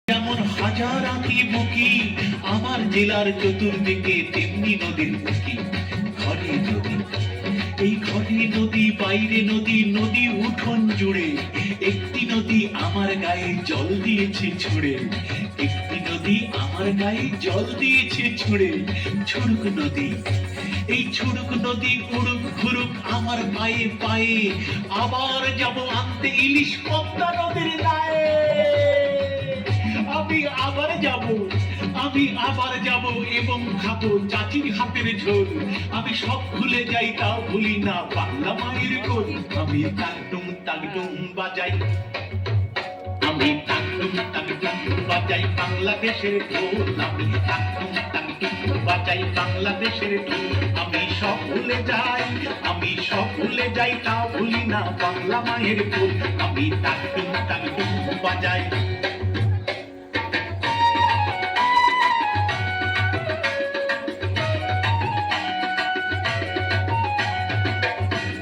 যেমন হাজার আঁকি বুকি আমার জেলার চতুর্দিকে, তেমনি নদীর বুকি ঘরে নদী। এই ঘরে নদী, বাইরে নদী, নদী উঠোন জুড়ে। একটি নদী আমার গায়ে জল দিয়েছে ছুড়ে, একটি নদী আমার গায়ে জল দিয়েছে ছুড়ে। ছুড়ুক নদী, এই ছুড়ুক নদী, উড়ুক ঘুরুক আমার পায়ে পায়ে। আবার যাব আনতে ইলিশ পদ্মা নদীর গায়ে। আমি আবার যাব, আমি আবার যাব এবং খাবো চাচির হাতের ঝোল। আমি সব ভুলে যাই তাও ভুলি না বাংলা মায়ের কোল। আমি টাকটুম টাকটুম বাজাই, আমি টাকটুম টাকটুম বাজাই বাংলাদেশের ঢোল। আমি টাকটুম টাকটুম বাজাই বাংলাদেশের ঢোল। আমি সব ভুলে যাই, আমি সব ভুলে যাই তাও ভুলি না বাংলা মায়ের কোল। আমি টাকটুম টাকটুম বাজাই।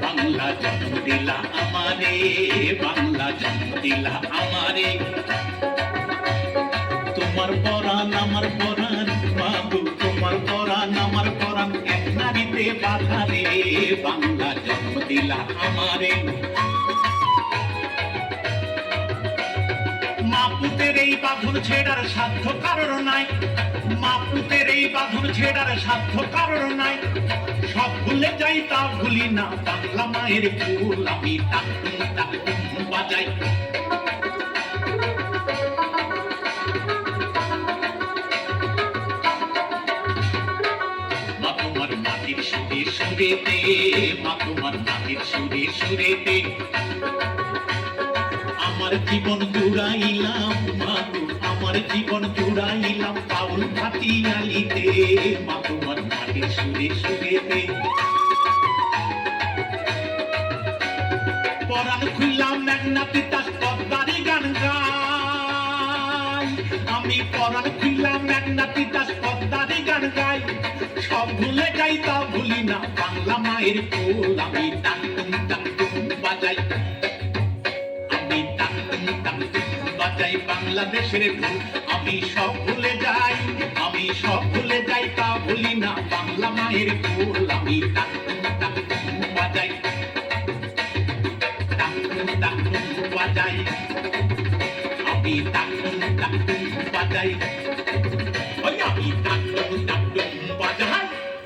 বাংলা জন্ম দিলা আমারে, বাংলা জন্ম দিলা আমারে। তোমার পরাণ আমার পরাণ, বাবু তোমার পরাণ আমার পরাণ, এক নারীতে বাঁধা রে। বাংলা জন্ম দিলা আমারে। মা পুতের এই বাঁধন ছেড়ার সাধ্য কারোর নাই, মা পুতের এই বাঁধন ছেড়ার সাধ্য কারোর নাই। সব ভুলে যাই তা ভুলি না বাংলা মায়ের ফুল। আমি টাকটুম টাকটুম বাজাই। মা তোমার মাটির সুরে সুরেতে, মা তোমার মাটির সুরে সুরেতে আমার জীবন জুড়াইলাম। মা তো আমার জীবন জুড়াইলাম বাউল ভাটিয়ালিতে। মা তোমার মাটির সুরে সুরেতে পরাণ খুললাম মেঘনা তিতাস পদ্মারি গান গাই। আমি পরাণ খুললাম মেঘনা তিতাস পদ্মারি গান গাই। সব ভুলে যাই তা ভুলি না বাংলা মায়ের কোল। আমি টাকটুম টাকটুম বাজাই, আমি টাকটুম টাকটুম বাজাই বাংলাদেশের ঢোল। আমি সব ভুলে যাই, আমি সব ভুলে যাই তা ভুলি না বাংলা মায়ের কোল। আমি টাকটুম টাকটুম বাজাই, টাকটুম টাকটুম বাজাই, আমি টাকটুম টাকটুম বাজাই।